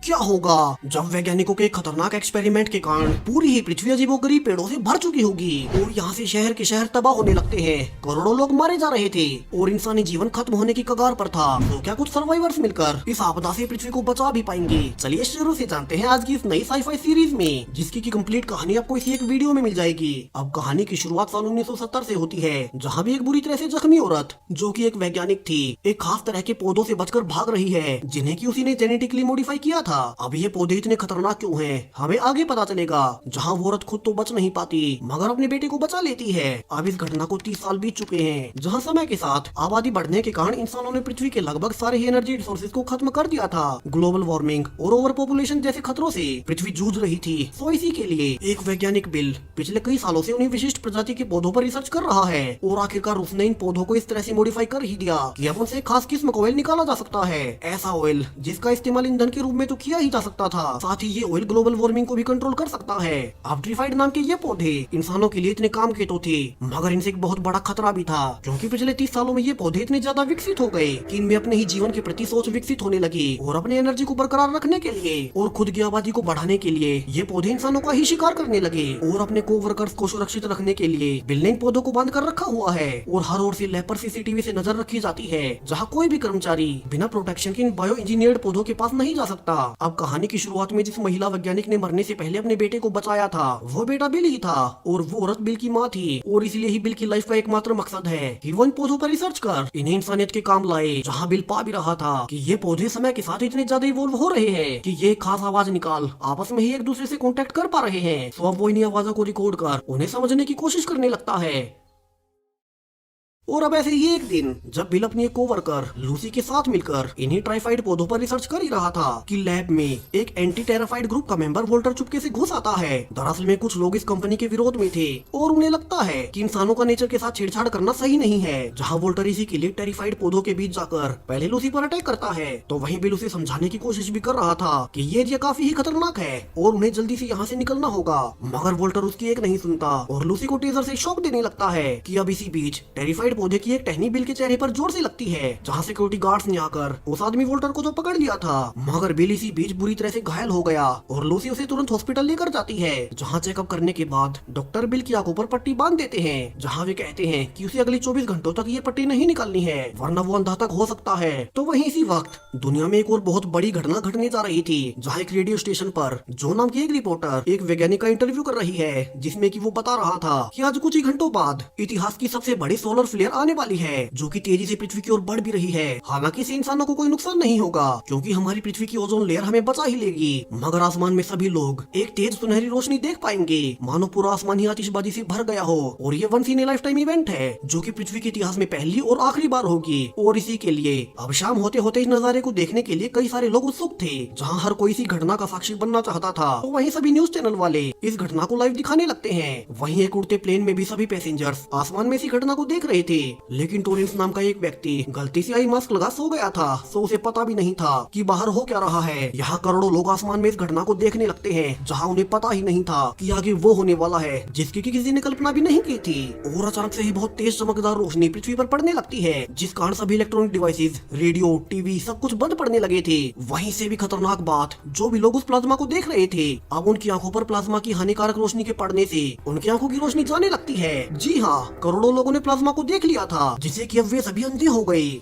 क्या होगा जब वैज्ञानिकों के खतरनाक एक्सपेरिमेंट के कारण पूरी ही पृथ्वी अजीबोगरीब पेड़ों से भर चुकी होगी और यहाँ से शहर के शहर तबाह होने लगते हैं। करोड़ों लोग मारे जा रहे थे और इंसानी जीवन खत्म होने की कगार पर था। तो क्या कुछ सर्वाइवर्स मिलकर इस आपदा से पृथ्वी को बचा भी पाएंगे? चलिए शुरू से जानते हैं आज की इस नई साई-फाई सीरीज में, जिसकी की कंप्लीट कहानी आपको इसी एक वीडियो में मिल जाएगी। अब कहानी की शुरुआत साल 1970 से होती है, जहाँ भी एक बुरी तरह से जख्मी औरत जो की एक वैज्ञानिक थी, एक खास तरह के पौधों से बचकर भाग रही है, जिन्हें की उसी ने जेनेटिकली मॉडिफाई किया था। अब ये पौधे इतने खतरनाक क्यों हैं, हमें आगे पता चलेगा। जहाँ वो औरत खुद तो बच नहीं पाती मगर अपने बेटे को बचा लेती है। अब इस घटना को 30 साल बीत चुके हैं, जहाँ समय के साथ आबादी बढ़ने के कारण इंसानों ने पृथ्वी के लगभग सारे ही एनर्जी रिसोर्सेज को खत्म कर दिया था। ग्लोबल वार्मिंग और ओवर पॉपुलेशन जैसे खतरों से पृथ्वी जूझ रही थी। तो इसी के लिए एक वैज्ञानिक बिल पिछले कई सालों से उन्हीं विशिष्ट प्रजाति के पौधों पर रिसर्च कर रहा है और आखिरकार उसने इन पौधों को इस तरह से मॉडिफाई कर ही दिया कि अब उनसे खास किस्म का ऑयल निकाला जा सकता है। ऐसा ऑयल जिसका इस्तेमाल ईंधन के रूप में तो किया ही जा सकता था, साथ ही ये ऑयल ग्लोबल वार्मिंग को भी कंट्रोल कर सकता है। अब ट्रीफाइड नाम के ये पौधे इंसानों के लिए इतने काम के तो थे, मगर इनसे एक बहुत बड़ा खतरा भी था, क्योंकि पिछले 30 सालों में ये पौधे इतने ज्यादा विकसित हो गए कि इनमें अपने ही जीवन के प्रति सोच विकसित होने लगी और अपने एनर्जी को बरकरार रखने के लिए और खुद की आबादी को बढ़ाने के लिए ये पौधे इंसानों का ही शिकार करने लगे। और अपने कोवर्कर्स को सुरक्षित रखने के लिए बिल ने इन पौधों को बांध कर रखा हुआ है और हर ओर से लैब पर सीसीटीवी से नजर रखी जाती है, जहाँ कोई भी कर्मचारी बिना प्रोटेक्शन के इन बायो इंजीनियर्ड पौधों के पास नहीं जा सकता। अब कहानी की शुरुआत में जिस महिला वैज्ञानिक ने मरने से पहले अपने बेटे को बचाया था, वो बेटा बिल ही था और वो औरत बिल की माँ थी। और इसलिए ही बिल की लाइफ का एकमात्र मकसद है कि वो इन पौधों पर रिसर्च कर इन्हें इंसानियत के काम लाए। जहाँ बिल पा भी रहा था कि ये पौधे समय के साथ इतने ज्यादा इवॉल्व हो रहे हैं कि ये खास आवाज निकाल आपस में ही एक दूसरे से कांटेक्ट कर पा रहे हैं। तो अब वो इन्हीं आवाजों को रिकॉर्ड कर उन्हें समझने की कोशिश करने लगता है। और अब ऐसे ही एक दिन जब बिल अपनी एक कोवर्कर लूसी के साथ मिलकर इन्हीं ट्राइफाइड पौधों पर रिसर्च कर ही रहा था कि लैब में एक एंटी टेराफाइड ग्रुप का मेंबर वोल्टर चुपके से घुस आता है। दरअसल में कुछ लोग इस कंपनी के विरोध में थे और उन्हें लगता है कि इंसानों का नेचर के साथ छेड़छाड़ करना सही नहीं है। जहाँ वोल्टर इसी के लिए टेरिफाइड पौधों के बीच जाकर पहले लूसी पर अटैक करता है, तो वहीं बिल उसे समझाने की कोशिश भी कर रहा था कि ये एरिया काफी ही खतरनाक है और उन्हें जल्दी से यहाँ से निकलना होगा। मगर वोल्टर उसकी एक नहीं सुनता और लूसी को टेजर से शॉक देने लगता है कि अब इसी बीच टेरिफाइड पौधे की एक टहनी बिल के चेहरे पर जोर से लगती है, जहाँ सिक्योरिटी गार्ड्स ने आकर उस आदमी वोल्टर को तो पकड़ लिया था। मगर बिल इसी बीच बुरी तरह से घायल हो गया और लूसी उसे तुरंत हॉस्पिटल लेकर जाती है, जहाँ चेकअप करने के बाद डॉक्टर बिल की आंखों पर पट्टी बांध देते हैं, जहाँ वे कहते हैं कि उसे अगले 24 घंटों तक ये पट्टी नहीं निकालनी है वरना वो अंधा तक हो सकता है। तो वहीं इसी वक्त दुनिया में एक और बहुत बड़ी घटना घटने जा रही थी, जहाँ एक रेडियो स्टेशन पर जो नाम की एक रिपोर्टर एक वैज्ञानिक का इंटरव्यू कर रही है, जिसमें कि वो बता रहा था कि आज कुछ ही घंटों बाद इतिहास की सबसे बड़ी सोलर फ्लेयर आने वाली है, जो कि तेजी से पृथ्वी की ओर बढ़ भी रही है। हालांकि इससे इंसानों को कोई नुकसान नहीं होगा, क्योंकि हमारी पृथ्वी की ओजोन लेयर हमें बचा ही लेगी। मगर आसमान में सभी लोग एक तेज सुनहरी रोशनी देख पाएंगे, मानो पूरा आसमान ही आतिशबाजी से भर गया हो। और ये once in a lifetime event है, जो कि पृथ्वी के इतिहास में पहली और आखिरी बार होगी। और इसी के लिए अब शाम होते होते इस नजारे को देखने के लिए कई सारे लोग उत्सुक थे, जहाँ हर कोई इसी घटना का साक्षी बनना चाहता था। तो वहीं सभी न्यूज चैनल वाले इस घटना को लाइव दिखाने लगते हैं। वहीं एक उड़ते प्लेन में भी सभी पैसेंजर्स आसमान में इसी घटना को देख रहे थे, लेकिन टोरेंस नाम का एक व्यक्ति गलती से आई मास्क लगा सो गया था, सो उसे पता भी नहीं था कि बाहर हो क्या रहा है। यहाँ करोड़ों लोग आसमान में इस घटना को देखने लगते हैं, जहाँ उन्हें पता ही नहीं था कि आगे वो होने वाला है जिसकी किसी ने कल्पना भी नहीं की थी। और अचानक से ही बहुत तेज चमकदार रोशनी पृथ्वी पर पड़ने लगती है, जिस कारण सभी इलेक्ट्रॉनिक डिवाइसेस, रेडियो, टीवी सब कुछ बंद पड़ने लगे थे। वहीं से भी खतरनाक बात, जो भी लोग उस प्लाज्मा को देख रहे थे, अब उनकी आंखों पर प्लाज्मा की हानिकारक रोशनी के पड़ने से उनकी आंखों की रोशनी जाने लगती है। जी हाँ, करोड़ों लोगों ने प्लाज्मा को देख लिया था, जिससे कि अब वे सभी अंधे हो गए।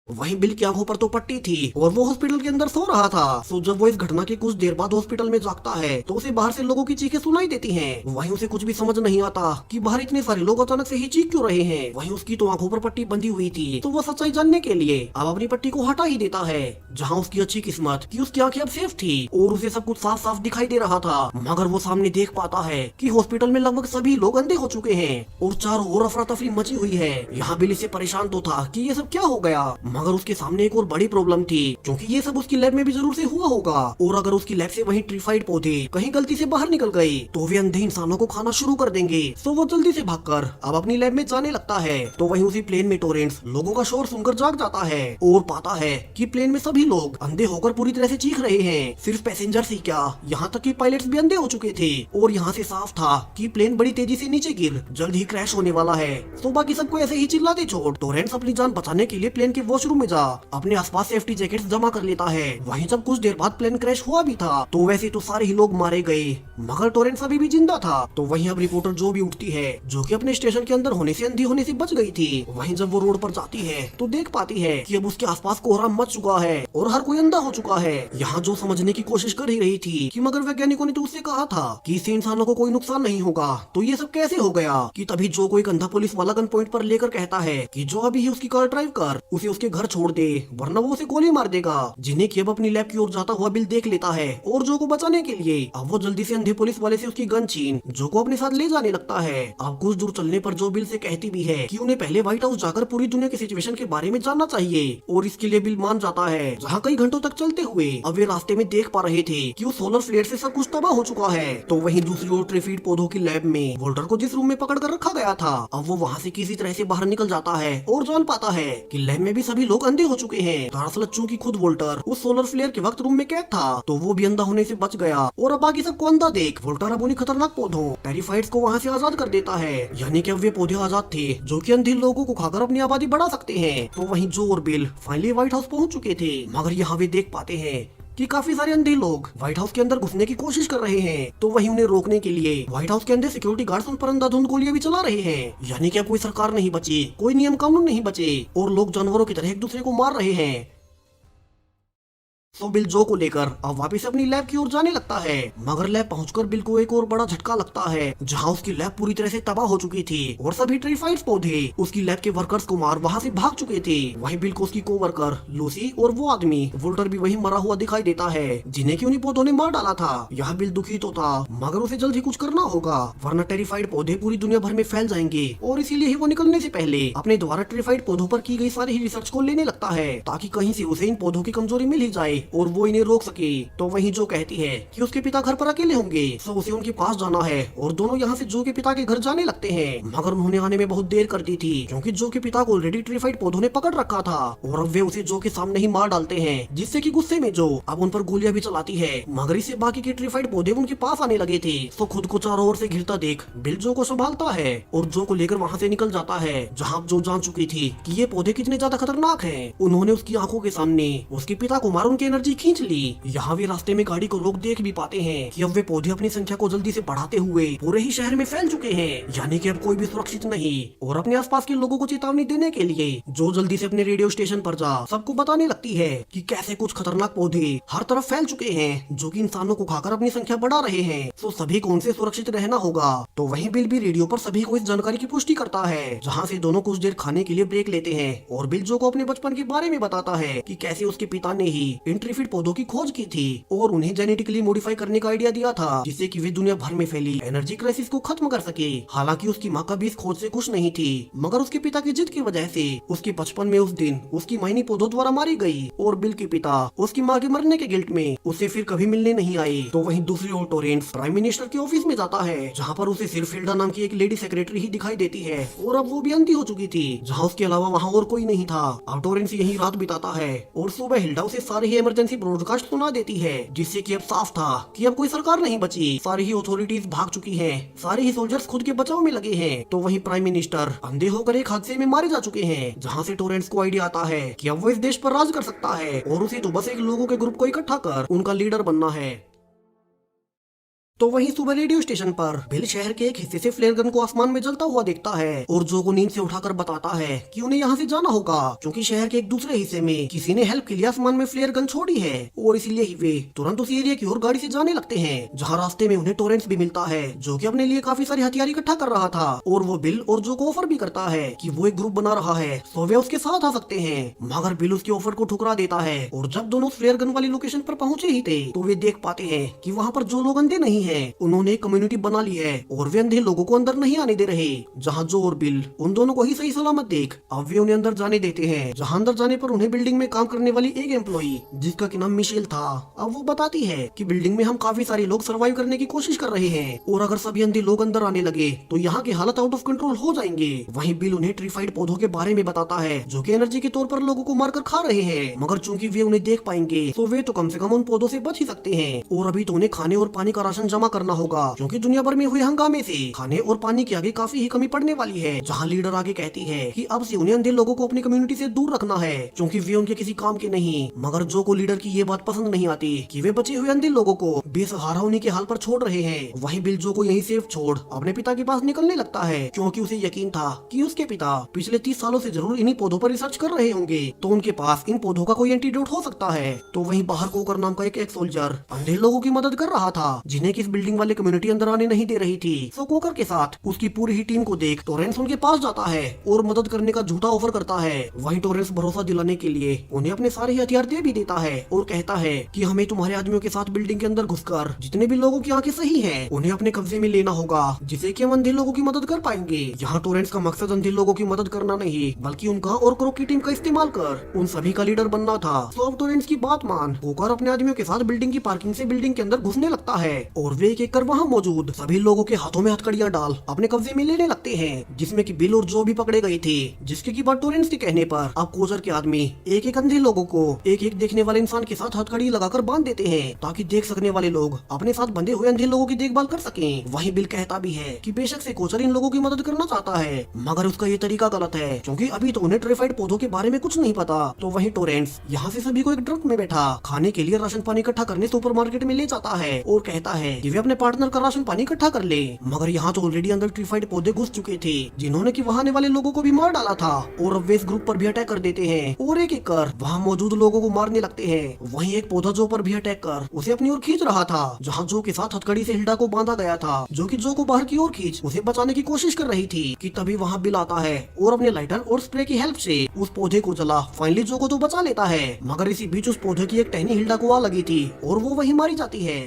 वहीं बिल की आंखों पर तो पट्टी थी और वो हॉस्पिटल के अंदर सो रहा था। सो जब वो इस घटना के कुछ देर बाद हॉस्पिटल में जागता है, तो उसे बाहर से लोगों की चीखें सुनाई देती हैं। वहीं उसे कुछ भी समझ नहीं आता कि बाहर इतने सारे लोग अचानक से ही चीख क्यों रहे हैं। वहीं उसकी तो आंखों पर पट्टी बंधी हुई थी, तो वो सच्चाई जानने के लिए अब अपनी पट्टी को हटा ही देता है। जहाँ उसकी अच्छी किस्मत कि उसकी आंखें अब सेफ थी और उसे सब कुछ साफ साफ दिखाई दे रहा था। मगर वो सामने देख पाता है कि हॉस्पिटल में लगभग सभी लोग अंधे हो चुके हैं और चारों ओर अफरा तफरी मची हुई है। यहाँ बिल इससे परेशान तो था कि ये सब क्या हो गया, मगर उसके सामने और बड़ी प्रॉब्लम थी, क्योंकि ये सब उसकी लैब में भी जरूर से हुआ होगा। और अगर उसकी लैब से वही ट्रीफाइड पौधे कहीं गलती से बाहर निकल गए, तो वे अंधे इंसानों को खाना शुरू कर देंगे। तो वो जल्दी से भागकर अब अपनी लैब में जाने लगता है। तो वहीं उसी प्लेन में टोरेंस लोगों का शोर सुनकर जाग जाता है और पाता है कि प्लेन में सभी लोग अंधे होकर पूरी तरह से चीख रहे हैं। सिर्फ पैसेंजर्स ही क्या, यहाँ तक कि पायलट्स भी अंधे हो चुके थे। और यहाँ से साफ था कि प्लेन बड़ी तेजी से नीचे गिर जल्द ही क्रैश होने वाला है। तो बाकी सबको ऐसे ही चिल्लाते छोड़ टोरेंस अपनी जान बचाने के लिए प्लेन के वॉशरूम वॉशरूम में जा, अपने आसपास सेफ्टी जैकेट्स जमा कर लेता है। वहीं जब कुछ देर बाद प्लेन क्रैश हुआ भी था तो वैसे तो सारे ही लोग मारे गए, मगर टोरेंस अभी भी जिंदा था। तो वहीं अब रिपोर्टर जो भी उठती है, जो कि अपने स्टेशन के अंदर होने से अंधी होने से बच गई थी, वहीं जब वो रोड पर जाती है तो देख पाती है कि अब उसके आसपास कोहरा मच चुका है और हर कोई अंधा हो चुका है। यहाँ जो समझने की कोशिश कर ही रही थी कि मगर वैज्ञानिकों ने तो उससे कहा था कि इससे इंसानों को कोई नुकसान नहीं होगा, तो ये सब कैसे हो गया। कि तभी जो कोई अंधा पुलिस वाला गन पॉइंट पर लेकर कहता है कि जो अभी ही उसकी कार ड्राइव कर उसे उसके घर छोड़ दे, वरना वो उसे गोली मार देगा। जिन्हें कि अब अपनी लैब की ओर जाता हुआ बिल देख लेता है और जो को बचाने के लिए अब वो जल्दी से अंधे पुलिस वाले से उसकी गन छीन जो को अपने साथ ले जाने लगता है। अब कुछ दूर चलने पर जो बिल से कहती भी है कि उन्हें पहले व्हाइट हाउस जाकर पूरी दुनिया की सिचुएशन के बारे में जानना चाहिए, और इसके लिए बिल मान जाता है। जहाँ कई घंटों तक चलते हुए अब वे रास्ते में देख पा रहे थे कि उस सोलर फ्लेयर से सब कुछ तबाह हो चुका है। तो वहीं दूसरी ओर ट्रिफीड पौधों की लैब में वोल्टर को जिस रूम में पकड़ कर रखा गया था, अब वो वहाँ से किसी तरह से बाहर निकल जाता है और जान पाता है कि लैब में भी सभी लोग अंधे हो चुके हैं। दरअसल चूंकि खुद वोल्टर उस सोलर फ्लेयर के वक्त रूम में कैद था, तो वो भी अंधा होने से बच गया, और अब बाकी सबको अंधा देख वोल्टर अब उन्हीं खतरनाक पौधों टेरिफाइड्स को वहाँ से आजाद कर देता है। यानी कि अब वे पौधे आजाद थे जो कि अंधे लोगों को खाकर अपनी आबादी बढ़ा सकते हैं। तो वहीं जो और बिल फाइनली व्हाइट हाउस पहुंच चुके थे, मगर यहाँ वे देख पाते हैं कि काफी सारे अंधे लोग व्हाइट हाउस के अंदर घुसने की कोशिश कर रहे हैं। तो वहीं उन्हें रोकने के लिए व्हाइट हाउस के अंदर सिक्योरिटी गार्ड्स उन पर अंधाधुंध गोलियां भी चला रहे हैं। यानी कि अब कोई सरकार नहीं बची, कोई नियम कानून नहीं बचे, और लोग जानवरों की तरह एक दूसरे को मार रहे हैं। तो बिल जो को लेकर अब वापस अपनी लैब की ओर जाने लगता है, मगर लैब पहुंचकर बिल को एक और बड़ा झटका लगता है, जहां उसकी लैब पूरी तरह से तबाह हो चुकी थी और सभी टेरिफाइड्स पौधे उसकी लैब के वर्कर्स को मार वहां से भाग चुके थे। वहीं बिल को उसकी कोवर्कर लूसी और वो आदमी वोल्टर भी वहीं मरा हुआ दिखाई देता है, जिन्हें कि उन्हीं पौधों ने मार डाला था। यह बिल दुखी तो था, मगर उसे जल्द ही कुछ करना होगा, वरना टेरिफाइड पौधे पूरी दुनिया भर में फैल जाएंगे, और इसीलिए ही वो निकलने से पहले अपने द्वारा टेरिफाइड पौधों पर की गई सारी रिसर्च को लेने लगता है, ताकि कहीं से उसे इन पौधों की कमजोरी मिल ही जाए और वो इन्हें रोक सके। तो वहीं जो कहती है कि उसके पिता घर पर अकेले होंगे, तो उसे उनके पास जाना है, और दोनों यहाँ से जो के पिता के घर जाने लगते हैं। मगर उन्होंने आने में बहुत देर कर दी थी, क्योंकि जो के पिता को ऑलरेडी टेरिफाइड पौधों ने पकड़ रखा था, और अब वे उसे जो के सामने ही मार डालते हैं, जिससे कि गुस्से में जो अब उन पर गोलियां भी चलाती है। मगर इससे बाकी के टेरिफाइड पौधे उनके पास आने लगे थे, तो खुद को चारों ओर से घिरता देख बिल जो को संभालता है और जो को लेकर वहाँ से निकल जाता है, जहाँ जो जान चुकी थी कि ये पौधे कितने ज्यादा खतरनाक हैं। उन्होंने उसकी आंखों के सामने उसके पिता को मार उनकी एनर्जी खींच ली। यहाँ वे रास्ते में गाड़ी को रोक देख भी पाते हैं कि अब वे पौधे अपनी संख्या को जल्दी से बढ़ाते हुए पूरे ही शहर में फैल चुके हैं, यानी कि अब कोई भी सुरक्षित नहीं। और अपने आसपास के लोगों को चेतावनी देने के लिए जो जल्दी से अपने रेडियो स्टेशन पर जा सबको बताने लगती है कि कैसे कुछ खतरनाक पौधे हर तरफ फैल चुके हैं, जो कि इंसानों को खाकर अपनी संख्या बढ़ा रहे हैं, तो सभी को उनसे सुरक्षित रहना होगा। तो वहीं बिल भी रेडियो पर सभी को इस जानकारी की पुष्टि करता है, जहाँ से दोनों कुछ देर खाने के लिए ब्रेक लेते हैं, और बिल जो को अपने बचपन के बारे में बताता है कि कैसे उसके पिता ने ही इंट्रीफिड पौधों की खोज की थी और उन्हें जेनेटिकली मॉडिफाई करने का आइडिया दिया था, जिससे कि वे दुनिया भर में फैली एनर्जी क्राइसिस को खत्म कर सके। हालांकि उसकी माँ का भी इस खोज से खुश नहीं थी, मगर उसके पिता की जिद की वजह से उसके बचपन में उस दिन उसकी मायनी पौधों द्वारा मारी गई, और बिल के पिता उसकी माँ के मरने के गिल्ट में उससे फिर कभी मिलने नहीं आए। तो वहीं दूसरी ओर टोरेंस प्राइम मिनिस्टर के ऑफिस में जाता है, जहाँ पर उसे सिर्फ हिल्डा नाम की एक लेडी सेक्रेटरी ही दिखाई देती है, और अब वो भी अंधी हो चुकी थी, जहाँ उसके अलावा वहाँ और कोई नहीं था। अब टोरेंस यही रात बिताता है, और सुबह हिल्डा उसे सारे ही इमरजेंसी ब्रॉडकास्ट सुना देती है, जिससे कि अब साफ था कि अब कोई सरकार नहीं बची, सारी ही अथॉरिटीज भाग चुकी हैं, सारे ही सोल्जर्स खुद के बचाव में लगे हैं। तो वहीं प्राइम मिनिस्टर अंधे होकर एक हादसे में मारे जा चुके हैं, जहां से टोरेंस को आइडिया आता है कि अब वो इस देश पर राज कर सकता है, और उसे तो बस एक लोगों के ग्रुप को इकट्ठा कर उनका लीडर बनना है। तो वहीं सुबह रेडियो स्टेशन पर बिल शहर के एक हिस्से से फ्लेयर गन को आसमान में जलता हुआ देखता है, और जो को नींद से उठाकर बताता है कि उन्हें यहाँ से जाना होगा, क्योंकि शहर के एक दूसरे हिस्से में किसी ने हेल्प के लिए आसमान में फ्लेयर गन छोड़ी है, और इसीलिए ही वे तुरंत उस एरिया की ओर गाड़ी से जाने लगते हैं, जहाँ रास्ते में उन्हें टोरेंस भी मिलता है, जो कि अपने लिए काफी सारे हथियार इकट्ठा कर रहा था, और वो बिल और जो को ऑफर भी करता है कि वो एक ग्रुप बना रहा है, तो वे उसके साथ आ सकते हैं। मगर बिल उसके ऑफर को ठुकरा देता है, और जब दोनों फ्लेयर गन वाली लोकेशन पर पहुंचे ही थे, तो वे देख पाते हैं कि वहाँ पर जो लोग अंधे नहीं है उन्होंने कम्युनिटी बना ली है, और वे अंधे लोगों को अंदर नहीं आने दे रहे। जहाँ जो और बिल उन दोनों को ही सही सलामत देख अब वे उन्हें अंदर जाने देते हैं, जहाँ अंदर जाने पर उन्हें बिल्डिंग में काम करने वाली एक एम्प्लॉई, जिसका कि नाम मिशेल था, अब वो बताती है कि बिल्डिंग में हम काफी सारे लोग सर्वाइव करने की कोशिश कर रहे हैं, और अगर सभी अंधे लोग अंदर आने लगे तो यहाँ की हालत आउट ऑफ कंट्रोल हो जाएंगे। वहीं बिल उन्हें ट्रीफाइड पौधों के बारे में बताता है, जो कि एनर्जी के तौर पर लोगों को मारकर खा रहे हैं, मगर चूंकि वे उन्हें देख पाएंगे तो वे तो कम से कम उन पौधों से बच ही सकते हैं, और अभी तो उन्हें खाने और पानी का राशन जमा करना होगा, क्योंकि दुनिया भर में हुए हंगामे से खाने और पानी की आगे काफी ही कमी पड़ने वाली है। जहाँ लीडर आगे कहती है कि अब से उन्हें अंधे लोगों को अपनी कम्युनिटी से दूर रखना है, क्योंकि वे उनके किसी काम के नहीं। मगर जो को लीडर की ये बात पसंद नहीं आती कि वे बचे हुए अंधे लोगों को बेसहारा होने के हाल पर छोड़ रहे हैं। वहीं बिल जो को यहीं सेफ छोड़ अपने पिता के पास निकलने लगता है, क्योंकि उसे यकीन था कि उसके पिता पिछले 30 सालों से जरूर इन्हीं पौधों पर रिसर्च कर रहे होंगे, तो उनके पास इन पौधों का कोई एंटीडोट हो सकता है। तो वहीं बाहर कोकर नाम का एक सोल्जर अंधे लोगों की मदद कर रहा था, जिन्हें किस बिल्डिंग वाले कम्युनिटी अंदर आने नहीं दे रही थी। सो कोकर के साथ उसकी पूरी ही टीम को देख टोरेंस उनके पास जाता है और मदद करने का झूठा ऑफर करता है। वहीं टोरेंस भरोसा दिलाने के लिए उन्हें अपने सारे हथियार दे भी देता है और कहता है कि हमें तुम्हारे आदमियों के साथ बिल्डिंग के अंदर घुसकर जितने भी लोगों की आंखें सही हैं, उन्हें अपने कब्जे में लेना होगा, जिससे कि हम अंधे लोगों की मदद कर पाएंगे। यहाँ टोरेंस का मकसद अंधे लोगों की मदद करना नहीं, बल्कि उनका और क्रोक की टीम का इस्तेमाल कर उन सभी का लीडर बनना था। तो अब टोरेंस की बात मान कोकर अपने आदमियों के साथ बिल्डिंग की पार्किंग से बिल्डिंग के अंदर घुसने लगता है और वे एक कर वहाँ मौजूद सभी लोगों के हाथों में हथकड़ियां डाल अपने कब्जे में लेने लगते हैं, जिसमें कि बिल और जो भी पकड़े गए थे। जिसके की बात टोरेंस के कहने पर अब कोजर के आदमी एक एक अंधे लोगों को एक एक देखने वाले इंसान के साथ हथकड़ी लगाकर बांध देते हैं, ताकि देख सकने वाले लोग अपने साथ बंधे हुए अंधे लोगों की देखभाल कर सकें। वहीं बिल कहता भी है कि बेशक से कोचर इन लोगों की मदद करना चाहता है, मगर उसका ये तरीका गलत है, क्योंकि अभी तो उन्हें टेरिफाइड पौधों के बारे में कुछ नहीं पता। तो वहीं टोरेंस यहाँ से सभी को एक ट्रक में बैठा खाने के लिए राशन पानी इकट्ठा करने सुपरमार्केट में ले जाता है और कहता है कि वे अपने पार्टनर का राशन पानी इकट्ठा कर ले। मगर यहाँ तो ऑलरेडी अंदर टेरिफाइड पौधे घुस चुके थे, जिन्होंने कि वहाँ आने वाले लोगों को भी मार डाला था, और अब वे इस ग्रुप पर भी अटैक कर देते हैं और एक एक कर वहाँ मौजूद लोगों को मारने लगते हैं। वहीं एक पौधा जो पर भी अटैक कर उसे अपनी ओर खींच रहा था, जहाँ जो के साथ हथकड़ी से हिल्डा को बांधा गया था, जो कि जो को बाहर की ओर खींच उसे बचाने की कोशिश कर रही थी कि तभी वहाँ बिल आता है और अपने लाइटर और स्प्रे की हेल्प से उस पौधे को जला फाइनली जो को तो बचा लेता है। मगर इसी बीच उस पौधे की एक टहनी हिल्डा को आ लगी थी और वो वहीं मारी जाती है,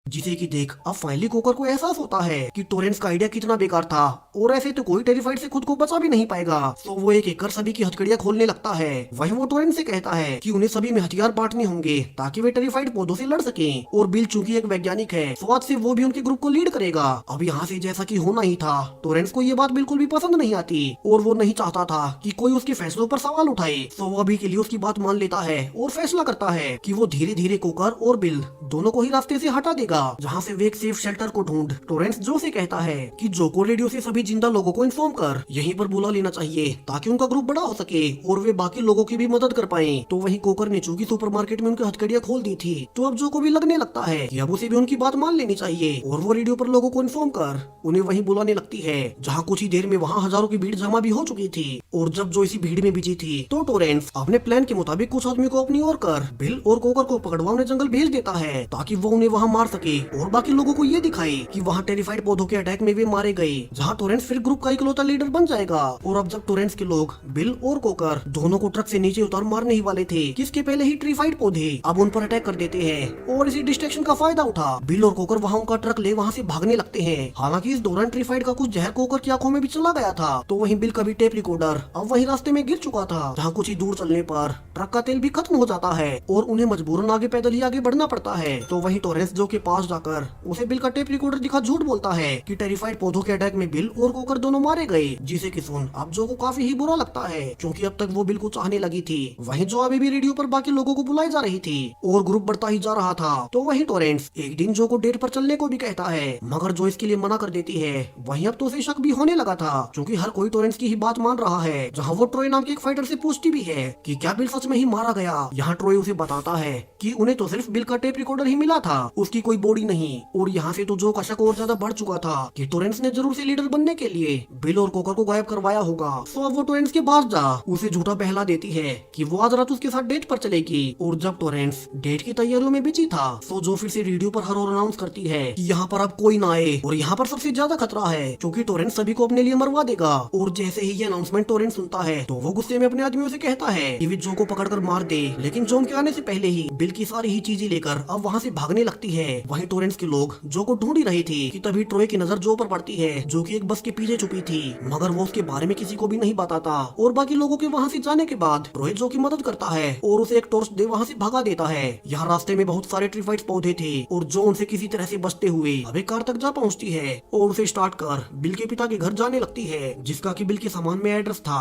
जिसे कि देख अब फाइनली कोकर को एहसास होता है कि टोरेंस का आइडिया कितना बेकार था और ऐसे तो कोई टेरिफाइड से खुद को बचा भी नहीं पाएगा। तो वो एक एक कर सभी की हथकड़ियां खोलने लगता है। वहीं वो टोरेंस से कहता है कि उन्हें सभी में हथियार बांटने होंगे ताकि वे टेरिफाइड पौधों से लड़ सकें, और बिल चूंकि एक वैज्ञानिक है तो आज से वो भी उनके ग्रुप को लीड करेगा। अब यहाँ से जैसा की होना ही था, टोरेंस को ये बात बिल्कुल भी पसंद नहीं आती और वो नहीं चाहता था कि कोई उसके फैसलों पर सवाल उठाए। तो वो अभी के लिए उसकी बात मान लेता है और फैसला करता है कि वो धीरे धीरे कोकर और बिल दोनों को ही रास्ते से हटा देगा, जहाँ से वे एक सेफ शेल्टर को ढूंढ टोरेंस जो से कहता है कि जो को रेडियो से सभी जिंदा लोगों को इन्फॉर्म कर यहीं पर बुला लेना चाहिए, ताकि उनका ग्रुप बड़ा हो सके और वे बाकी लोगों की भी मदद कर पाए। तो वहीं कोकर ने चूंकि सुपरमार्केट में उनकी हथकड़ियां खोल दी थी, तो अब जो को भी लगने लगता है कि अब उसे भी उनकी बात मान लेनी चाहिए, और वो रेडियो पर लोगों को इन्फॉर्म कर उन्हें वहीं बुलाने लगती है, जहाँ कुछ ही देर में वहाँ हजारों की भीड़ जमा भी हो चुकी थी। और जब जो इसी भीड़ में बिजी थी, तो टोरेंस अपने प्लान के मुताबिक कुछ आदमी को अपनी ओर कर बिल और कोकर को पकड़वा उन्हें जंगल भेज देता है, ताकि वो उन्हें वहाँ मार सके और बाकी लोगों को ये दिखाए कि वहाँ टेरिफाइड पौधों के अटैक में वे मारे गए, जहाँ टोरेंस फिर ग्रुप का इकलौता लीडर बन जाएगा। और अब जब टोरेंस के लोग बिल और कोकर दोनों को ट्रक से नीचे उतार मारने ही वाले थे, किसके पहले ही टेरिफाइड पौधे अब उन पर अटैक कर देते हैं, और इसी डिस्ट्रैक्शन का फायदा उठा बिल और कोकर वहाँ उनका ट्रक ले वहाँ से भागने लगते हैं। हालांकि इस दौरान टेरिफाइड का कुछ जहर कोकर की आंखों में भी चला गया था। तो वहीं बिल का भी टेप रिकॉर्डर अब वहीं रास्ते में गिर चुका था, जहाँ कुछ ही दूर चलने पर ट्रक का तेल भी खत्म हो जाता है और उन्हें मजबूरन आगे पैदल ही आगे बढ़ना पड़ता है। तो वहीं टोरेंस जो के पास जाकर उसे बिल का टेप रिकॉर्डर दिखा झूठ बोलता है कि टेरिफाइड पौधों के अटैक में बिल और कोकर दोनों मारे गए, जिसे कि सुन अब जो को काफी ही बुरा लगता है, क्योंकि अब तक वो बिल को चाहने लगी थी। वहीं जो अभी भी रेडियो पर बाकी लोगों को बुलाई जा रही थी और ग्रुप बढ़ता ही जा रहा था। तो वहीं टोरेंस एक दिन जो को डेट पर चलने को भी कहता है, मगर जो इसके लिए मना कर देती है। वहीं अब तो उसे शक भी होने लगा था, क्योंकि हर कोई टोरेंस की ही बात मान रहा है। जहाँ वो ट्रोय नाम के एक फाइटर से पूछती भी है कि क्या बिल सच में ही मारा गया। यहाँ ट्रोय उसे बताता है कि उन्हें तो सिर्फ बिल का टेप रिकॉर्डर ही मिला था, उसकी कोई बॉडी नहीं। और यहाँ से तो जो का शक और ज्यादा बढ़ चुका था कि टोरेंस ने जरूर से लीडर बनने के लिए बिल और कोकर को गायब करवाया होगा। तो अब वो टोरेंस के पास जा उसे झूठा बहला देती है कि वो आज रात उसके साथ डेट पर चलेगी। और जब टोरेंस डेट की तैयारियों में बिजी था, तो जो फिर से रेडियो पर हर ओर अनाउंस करती है कि यहाँ पर अब कोई ना आए, और यहाँ पर सबसे ज्यादा खतरा है क्योंकि टोरेंस सभी को अपने लिए मरवा देगा। और जैसे ही ये अनाउंसमेंट टोरेंस सुनता है, तो वो गुस्से में अपने आदमियों से कहता है कि वे जो को पकड़कर मार दे। लेकिन जो के आने से पहले ही बिल की सारी ही चीजें लेकर अब वहाँ से भागने लगती है। वहीं टोरेंस के लोग जो को ढूंढ ही रही थी कि तभी ट्रोय की नजर जो पर पड़ती है, जो कि एक बस के पीछे छुपी थी, मगर वो उसके बारे में किसी को भी नहीं बताता। और बाकी लोगों के वहाँ से जाने के बाद ट्रोय जो की मदद करता है और उसे एक टॉर्च दे वहाँ से भगा देता है। यहाँ रास्ते में बहुत सारे टेरिफाइड पौधे थे और जो उनसे किसी तरह से बचते हुए अब एक कार तक जा पहुँचती है और उसे स्टार्ट कर बिल के पिता के घर जाने लगती है, जिसका कि बिल के सामान में एड्रेस था।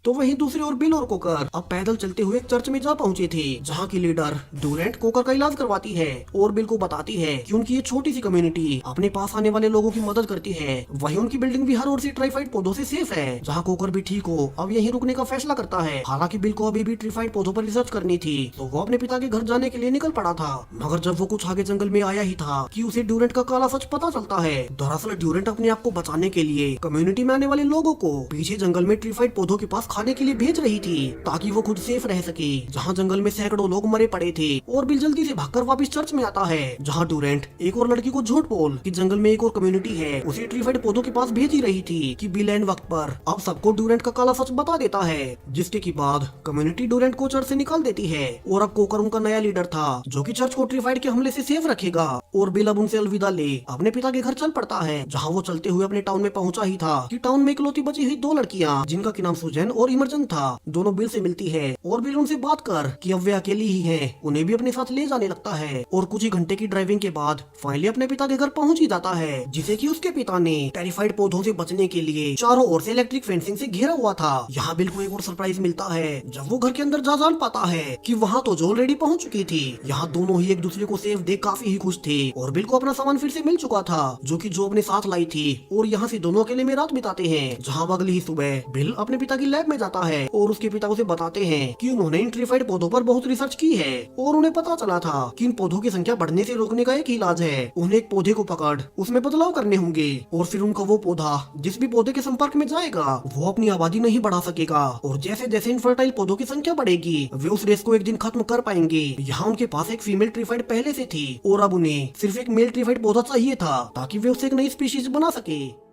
तो वहीं दूसरी ओर बिल और कोकर अब पैदल चलते हुए एक चर्च में जा पहुंचे थे, जहां की लीडर डूरेंट कोकर का इलाज करवाती है और बिल को बताती है कि उनकी ये छोटी सी कम्युनिटी अपने पास आने वाले लोगों की मदद करती है। वहीं उनकी बिल्डिंग भी हर ओर से ट्राइफाइड पौधों से सेफ है, जहां कोकर भी ठीक हो अब यहीं रुकने का फैसला करता है। हालांकि बिल को अभी भी ट्राइफाइड पौधों पर रिसर्च करनी थी, तो वो अपने पिता के घर जाने के लिए निकल पड़ा था। मगर जब वो कुछ आगे जंगल में आया ही था कि उसे ड्यूरेंट का काला सच पता चलता है। दरअसल ड्यूरेंट अपने आप को बचाने के लिए कम्युनिटी में आने वाले लोगों को पीछे जंगल में ट्राइफाइड पौधों के पास खाने के लिए भेज रही थी, ताकि वो खुद सेफ रह सके, जहां जंगल में सैकड़ों लोग मरे पड़े थे। और बिल जल्दी से भागकर वापस चर्च में आता है, जहां डूरेंट एक और लड़की को झूठ बोल कि जंगल में एक और कम्युनिटी है उसे ट्राइफाइड पौधों के पास भेज ही रही थी कि बिल एंड वक्त पर अब सबको डूरेंट का काला सच बता देता है। जिसके की बाद कम्युनिटी डूरेंट को चर्च से निकाल देती है और अब कोकर उनका नया लीडर था, जो कि चर्च को ट्राइफाइड के हमले से सेफ रखेगा। और बिल अब उनसे अलविदा ले अपने पिता के घर चल पड़ता है, जहाँ वो चलते हुए अपने टाउन में पहुंचा ही था कि टाउन में इकलौती बची हुई दो लड़कियां, जिनका की नाम सुजैन और इमरजन था, दोनों बिल से मिलती है और बिल उनसे बात कर कि अब वे अकेली ही हैं, उन्हें भी अपने साथ ले जाने लगता है। और कुछ ही घंटे की ड्राइविंग के बाद फाइनली अपने पिता के घर पहुंच ही जाता है, जिसे कि उसके पिता ने टेरिफाइड पौधों से बचने के लिए चारों ओर से इलेक्ट्रिक फेंसिंग से घेरा हुआ था। यहाँ बिल को एक और सरप्राइज मिलता है जब वो घर के अंदर जा जान पाता है कि वहाँ तो जो ऑलरेडी पहुंच चुकी थी। यहाँ दोनों ही एक दूसरे को सेफ देख काफी ही खुश थे और बिल को अपना सामान फिर से मिल चुका था, जो कि जो अपने साथ लाई थी। और यहाँ से दोनों अकेले में रात बिताते हैं, जहाँ अगली ही सुबह बिल अपने पिता की लैब में जाता है और उसके पिता उसे बताते हैं कि उन्होंने इन ट्राइफाइड पौधों पर बहुत रिसर्च की है और उन्हें पता चला था कि इन पौधों की संख्या बढ़ने से रोकने का एक इलाज है। उन्हें एक पौधे को पकड़ उसमें बदलाव करने होंगे और फिर उनका वो पौधा जिस भी पौधे के संपर्क में जाएगा वो अपनी आबादी नहीं बढ़ा सकेगा, और जैसे जैसे इनफर्टाइल पौधों की संख्या बढ़ेगी वे उस रेस को एक दिन खत्म कर पाएंगे। यहाँ उनके पास एक फीमेल ट्राइफाइड पहले से थी और अब उन्हें सिर्फ एक मेल ट्राइफाइड पौधा चाहिए था, ताकि वे उससे एक नई स्पीशीज बना सके।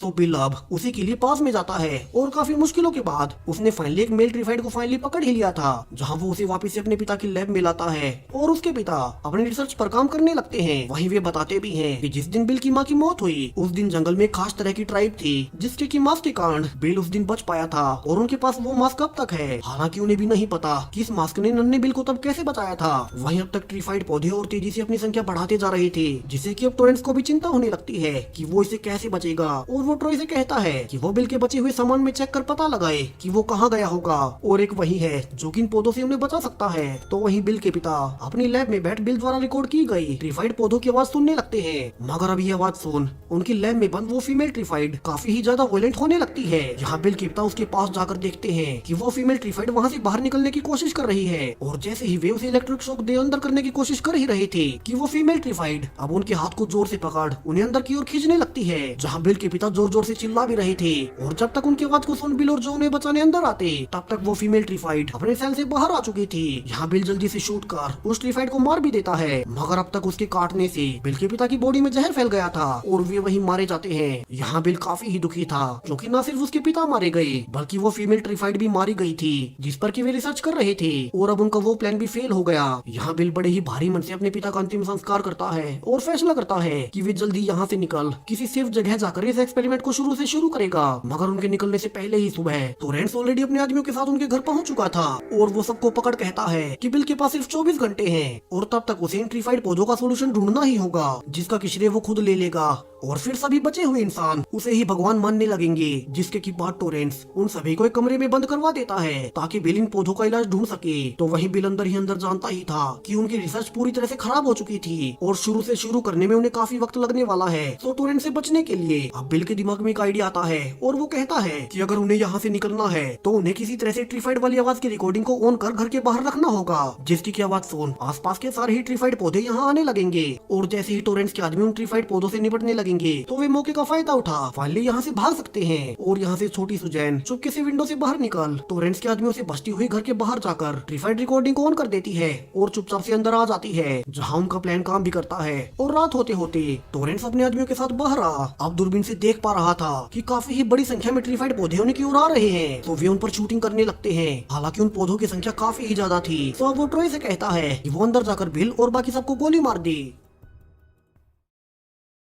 तो बिल अब उसी के लिए पास में जाता है और काफी मुश्किलों के बाद उसने फाइनली एक मेल ट्राइफाइड को फाइनली पकड़ ही लिया था, जहां वो उसे वापस से अपने पिता की लैब में लाता है और उसके पिता अपने रिसर्च पर काम करने लगते हैं। वहीं वे बताते भी हैं कि जिस दिन बिल की माँ की मौत हुई उस दिन जंगल में खास तरह की ट्राइब थी, जिसके की मास्क के कारण बिल उस दिन बच पाया था और उनके पास वो मास्क अब तक है। हालांकि उन्हें भी नहीं पता कि इस मास्क ने नन्हे बिल को तब कैसे बचाया था। वहीं अब तक ट्राइफाइड पौधे और तेजी से अपनी संख्या बढ़ाते जा रहे थे, जिससे कि अब टोरेंस को भी चिंता होने लगती है कि वो इसे कैसे बचेगा। और वो ट्रॉय से कहता है कि वो बिल के बचे हुए सामान में चेक कर पता लगाए कि वो कहाँ गया होगा और एक वही है जो कि इन पौधों से उन्हें बचा सकता है। तो वहीं बिल के पिता अपनी लैब में बैठ बिल द्वारा रिकॉर्ड की गई ट्राइफाइड पौधों की आवाज सुनने लगते हैं। मगर अब ये आवाज सुन उनकी लैब में बंद वो फीमेल ट्राइफाइड काफी ही ज्यादा वायलेंट होने लगती है। यहाँ बिल के पिता उसके पास जाकर देखते हैं कि वो फीमेल ट्राइफाइड वहाँ से बाहर निकलने की कोशिश कर रही है, और जैसे ही वे उसे इलेक्ट्रिक शॉक दे अंदर करने की कोशिश कर ही रहे थे कि वो फीमेल ट्राइफाइड अब उनके हाथ को जोर से पकड़ उन्हें अंदर की ओर खींचने लगती है। जहाँ बिल के पिता जोर जोर से चिल्ला भी रहे थे और जब तक उनकी आवाज को सुन बिल और जो उन्हें बचाने अंदर आते तब तक वो फीमेल ट्राइफाइड अपने सेल से बाहर आ चुकी थी। यहाँ बिल जल्दी से शूट कर उस ट्राइफाइड को मार भी देता है, मगर अब तक उसके काटने से बिल के पिता की बॉडी में जहर फैल गया था और वे वहीं मारे जाते हैं। यहाँ बिल काफी ही दुखी था, क्योंकि न सिर्फ उसके पिता मारे गए बल्कि वो फीमेल ट्राइफाइड भी मारी गई थी जिस पर कि वे रिसर्च कर रहे थे, और अब उनका वो प्लान भी फेल हो गया। यहाँ बिल बड़े ही भारी मन से अपने पिता का अंतिम संस्कार करता है और फैसला करता है कि वे जल्दी यहाँ से निकल किसी सेफ जगह जाकर इस एक्सपेरिमेंट को शुरू से शुरू करेगा। मगर उनके निकलने से पहले ही सुबह टोरेंस ऑलरेडी अपने आदमियों के साथ उनके घर पहुंच चुका था और वो सबको पकड़ कहता है कि बिल के पास सिर्फ 24 घंटे हैं और तब तक उसे ट्राइफाइड पौधों का सोल्यूशन ढूंढना ही होगा, जिसका कि श्रेय वो खुद ले लेगा। और फिर सभी बचे हुए इंसान उसे ही भगवान मानने लगेंगे, जिसके की बाद टोरेंस उन सभी को एक कमरे में बंद करवा देता है ताकि बिल इन पौधों का इलाज ढूंढ सके। तो वही बिल अंदर ही अंदर जानता ही था कि उनकी रिसर्च पूरी तरह से खराब हो चुकी थी और शुरू से शुरू करने में उन्हें काफी वक्त लगने वाला है। तो टोरेंस से बचने के लिए अब बिल के दिमाग में एक आइडिया आता है और वो कहता है कि अगर उन्हें यहाँ से निकलना है तो उन्हें किसी तरह से ट्राइफाइड वाली आवाज की रिकॉर्डिंग को ऑन कर घर के बाहर रखना होगा, जिसकी की आवाज सुन आसपास के सारे ही ट्राइफाइड पौधे यहाँ आने लगेंगे। और जैसे ही टोरेंस के आदमी उन ट्राइफाइड पौधों से निपटने लगेंगे तो वे मौके का फायदा उठा फाइनली यहाँ से भाग सकते हैं। और यहाँ से छोटी सुजैन चुपके से विंडो से बाहर निकल टोरेंस के आदमियों से बचती हुई घर के बाहर जाकर ट्राइफाइड रिकॉर्डिंग को ऑन कर देती है और चुपचाप से अंदर आ जाती है, जहाँ उनका प्लान काम भी करता है। और रात होते होते टोरेंस अपने आदमियों के साथ बाहर आ अब दूरबीन से देख पा रहा था कि काफी ही बड़ी संख्या में ट्राइफाइड पौधे उन्हें की ओर आ रहे हैं, तो वे उन पर शूटिंग करने लगते हैं। हालांकि उन पौधों की संख्या काफी ही ज्यादा थी, तो अब वो ट्रॉय से कहता है कि वो अंदर जाकर बिल और बाकी सबको गोली मार दे।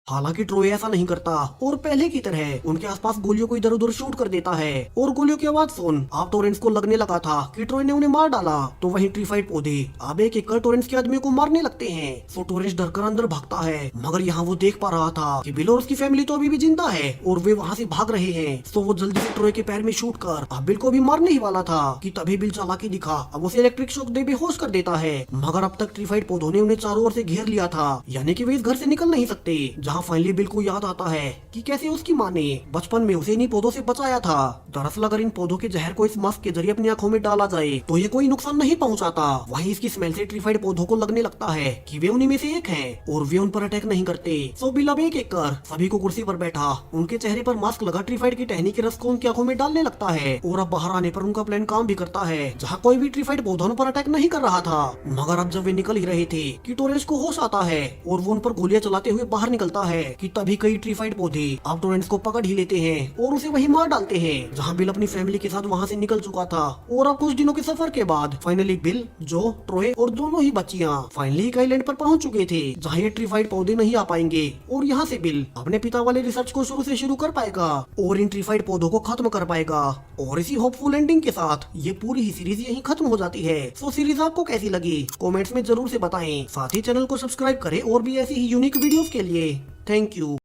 हालांकि ट्रोय ऐसा नहीं करता और पहले की तरह उनके आसपास गोलियों को इधर उधर शूट कर देता है और गोलियों की आवाज सुन अब टोरेंस को लगने लगा था कि ट्रोय ने उन्हें मार डाला। तो वहीं ट्रीफाइड पौधे अब एक एक कर टोरेंस के आदमियों को मारने लगते हैं। सो टोरेंस डरकर अंदर भागता है, मगर यहाँ वो देख पा रहा था कि बिल और उसकी फैमिली तो अभी भी जिंदा है और वे वहाँ से भाग रहे हैं। सो वो जल्दी से ट्रोय के पैर में शूट कर अब बिल को भी मारने ही वाला था कि तभी बिल चालाकी दिखा, अब उसे इलेक्ट्रिक शॉक दे बेहोश कर देता है। मगर अब तक ट्रीफाइड पौधों ने उन्हें चारों ओर से घेर लिया था, यानी कि वे इस घर से निकल नहीं सकते। जहाँ फाइनली बिल को याद आता है कि कैसे उसकी माँ ने बचपन में उसे इन्हीं पौधों से बचाया था। दरअसल अगर इन पौधों के जहर को इस मास्क के जरिए अपनी आंखों में डाला जाए तो ये कोई नुकसान नहीं पहुंचाता। वहीं इसकी स्मेल से ट्रीफाइड पौधों को लगने लगता है कि वे उन्हीं में से एक हैं और वे उन पर अटैक नहीं करते। सो बिल अब एक एक कर सभी को कुर्सी पर बैठा उनके चेहरे पर मास्क लगा ट्रीफाइड की टहनी के रस को उनकी आंखों में डालने लगता है और अब बाहर आने पर उनका प्लान काम भी करता है, जहाँ कोई भी ट्रीफाइड पौधों पर अटैक नहीं कर रहा था। मगर अब जब वे निकल ही रहे थे कि टोरेंस को होश आता है और वो उन पर गोलियां चलाते हुए बाहर निकलता है कि तभी कई ट्रीफाइड पौधे अब टोरेंस को पकड़ ही लेते हैं और उसे वहीं मार डालते हैं, जहाँ बिल अपनी फैमिली के साथ वहाँ से निकल चुका था। और अब कुछ दिनों के सफर के बाद फाइनली बिल, जो, ट्रोय और दोनों ही बच्चियाँ फाइनली एक आइलैंड पर पहुंच चुके थे, जहाँ ये ट्रीफाइड पौधे नहीं आ पाएंगे और यहाँ से बिल अपने पिता वाले रिसर्च को शुरू कर पाएगा और इन ट्रीफाइड पौधों को खत्म कर पाएगा। और इसी होपफुल एंडिंग के साथ ये पूरी ही सीरीज यहीं खत्म हो जाती है। सो सीरीज आपको कैसी लगी कमेंट्स में जरूर से बताएं, साथ ही चैनल को सब्सक्राइब करें और भी ऐसी ही यूनिक वीडियोस के लिए। Thank you.